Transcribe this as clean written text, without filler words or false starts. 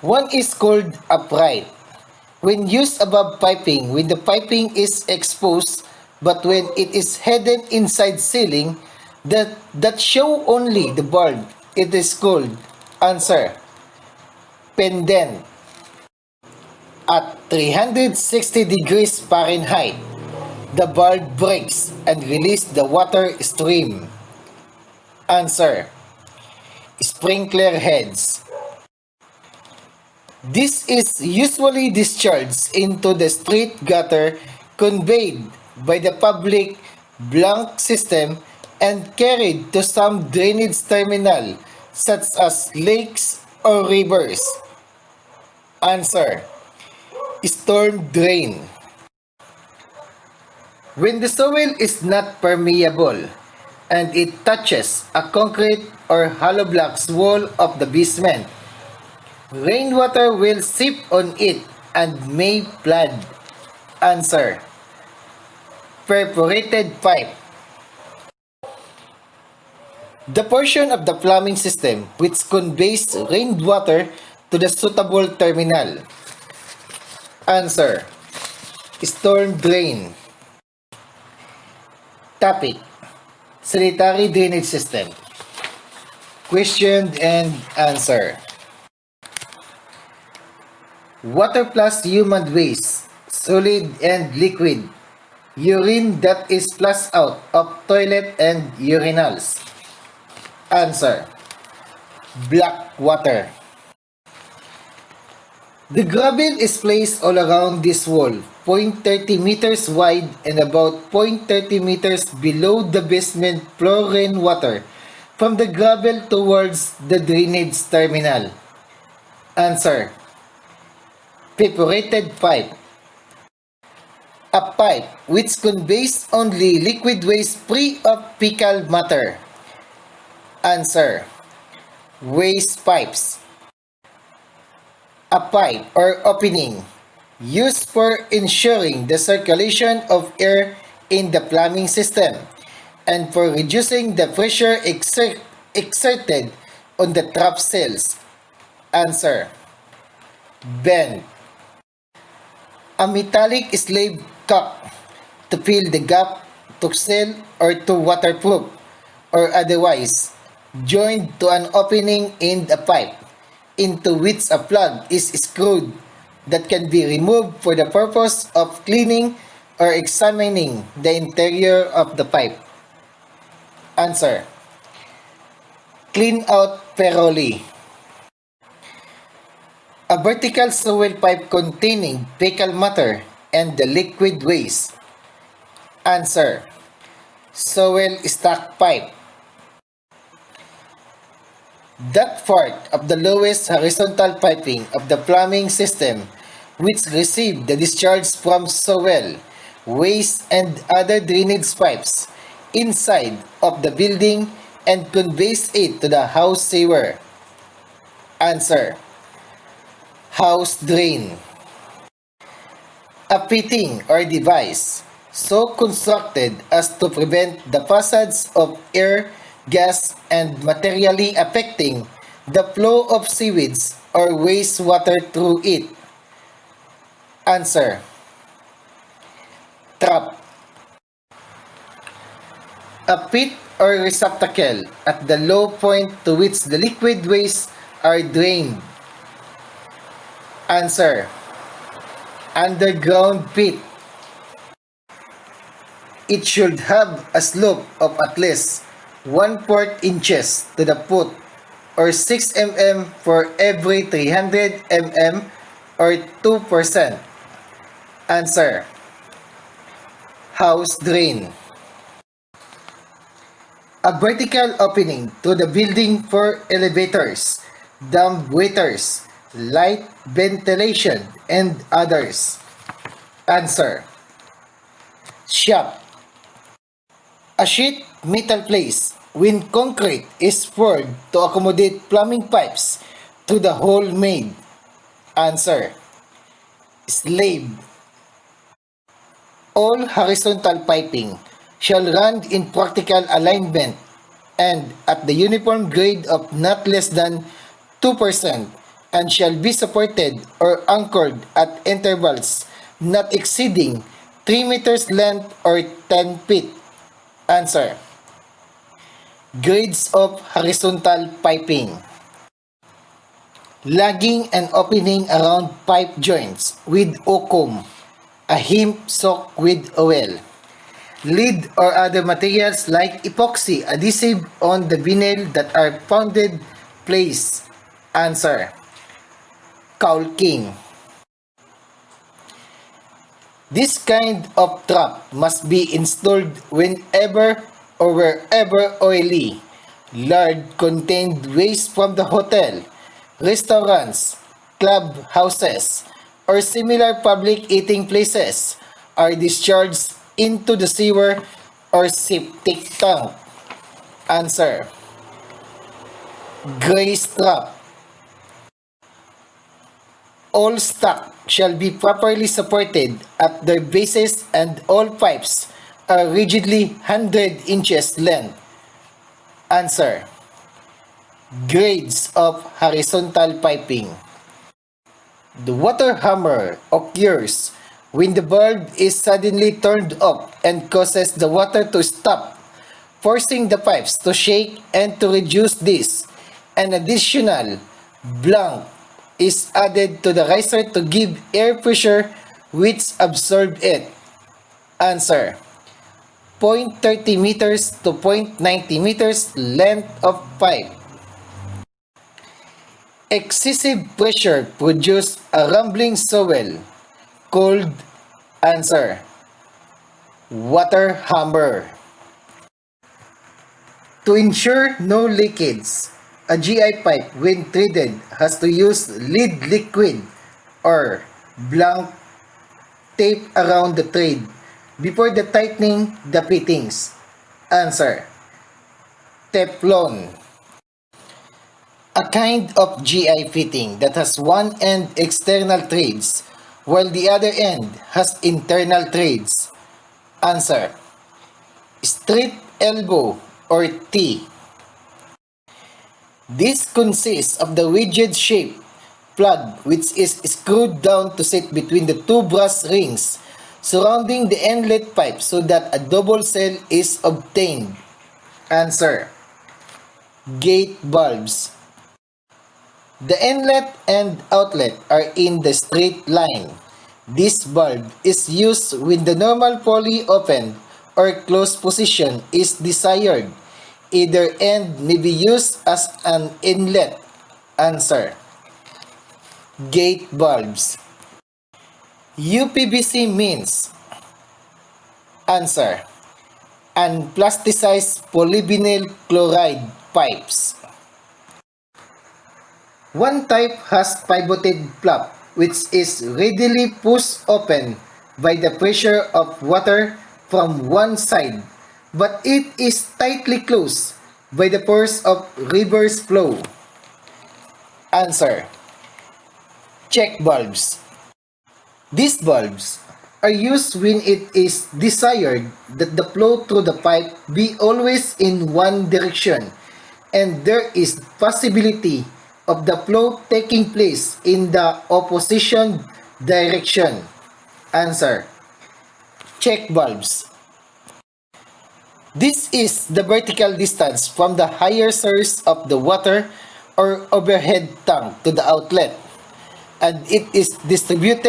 One is called upright. When used above piping, when the piping is exposed, but when it is hidden inside ceiling, that show only the bulb, it is called answer pendant. At 360 degrees Fahrenheit, the bulb breaks and releases the water stream. Answer sprinkler heads. This is usually discharged into the street gutter conveyed by the public blank system and carried to some drainage terminal such as lakes or rivers. Answer storm drain. When the soil is not permeable and it touches a concrete or hollow blocks wall of the basement, rainwater will seep on it and may flood. Answer perforated pipe. The portion of the plumbing system which conveys rainwater to the suitable terminal. Answer storm drain. Topic sanitary drainage system. Question and answer. Water plus human waste, solid and liquid, urine that is flushed out of toilet and urinals. Answer black water. The gravel is placed all around this wall, 0.30 meters wide and about 0.30 meters below the basement floor rainwater from the gravel towards the drainage terminal. Answer perforated pipe. A pipe which conveys only liquid waste free of fecal matter. Answer waste pipes. A pipe or opening used for ensuring the circulation of air in the plumbing system and for reducing the pressure exerted on the trap cells. Answer vent. A metallic slave cup to fill the gap to seal or to waterproof or otherwise joined to an opening in the pipe into which a plug is screwed that can be removed for the purpose of cleaning or examining the interior of the pipe. Answer clean out thoroughly. A vertical soil pipe containing fecal matter and the liquid waste. Answer soil stack pipe. That part of the lowest horizontal piping of the plumbing system which receives the discharge from soil, waste and other drainage pipes inside of the building and conveys it to the house sewer. Answer house drain. A fitting or device so constructed as to prevent the passage of air, gas, and materially affecting the flow of sewage or wastewater through it. Answer trap. A pit or receptacle at the low point to which the liquid waste are drained. Answer underground pit. It should have a slope of at least 1/4 inches to the foot or 6 mm for every 300 mm or 2%. Answer house drain. A vertical opening to the building for elevators, dumb waiters, light ventilation, and others. Answer shop. A sheet metal place when concrete is poured to accommodate plumbing pipes to the hole made. Answer slave. All horizontal piping shall run in practical alignment and at the uniform grade of not less than 2% and shall be supported or anchored at intervals not exceeding 3 meters length or 10 feet. Answer. Grades of horizontal piping. Lugging and opening around pipe joints with oakum, a hemp soaked with oil. Lead or other materials like epoxy adhesive on the vinyl that are pounded place. Answer. Caulking. This kind of trap must be installed whenever or wherever oily, lard contained waste from the hotel, restaurants, club houses, or similar public eating places are discharged into the sewer or septic tank. Answer. Grease trap. All stock shall be properly supported at their bases and all pipes are rigidly 100 inches length. Answer. Grades of horizontal piping. The water hammer occurs when the bulb is suddenly turned off and causes the water to stop, forcing the pipes to shake, and to reduce this, an additional blank is added to the riser to give air pressure which absorbs it. Answer. 0.30 meters to 0.90 meters length of pipe. Excessive pressure produces a rumbling soil called. Answer. Water hammer. To ensure no leakage, a GI pipe when threaded has to use lead liquid or blank tape around the thread before the tightening the fittings. Answer. Teflon. A kind of GI fitting that has one end external threads while the other end has internal threads. Answer. Straight elbow or T. This consists of the widget-shaped plug which is screwed down to sit between the two brass rings surrounding the inlet pipe so that a double cell is obtained. Answer. Gate bulbs. The inlet and outlet are in the straight line. This bulb is used when the normal poly open or closed position is desired. Either end may be used as an inlet. Answer. Gate bulbs. UPVC means. Answer. Unplasticized polyvinyl chloride pipes. One type has pivoted flap which is readily pushed open by the pressure of water from one side, but it is tightly closed by the force of reverse flow. Answer. Check bulbs. These bulbs are used when it is desired that the flow through the pipe be always in one direction and there is possibility of the flow taking place in the opposition direction. Answer. Check bulbs. This is the vertical distance from the higher source of the water or overhead tank to the outlet, and it is distributed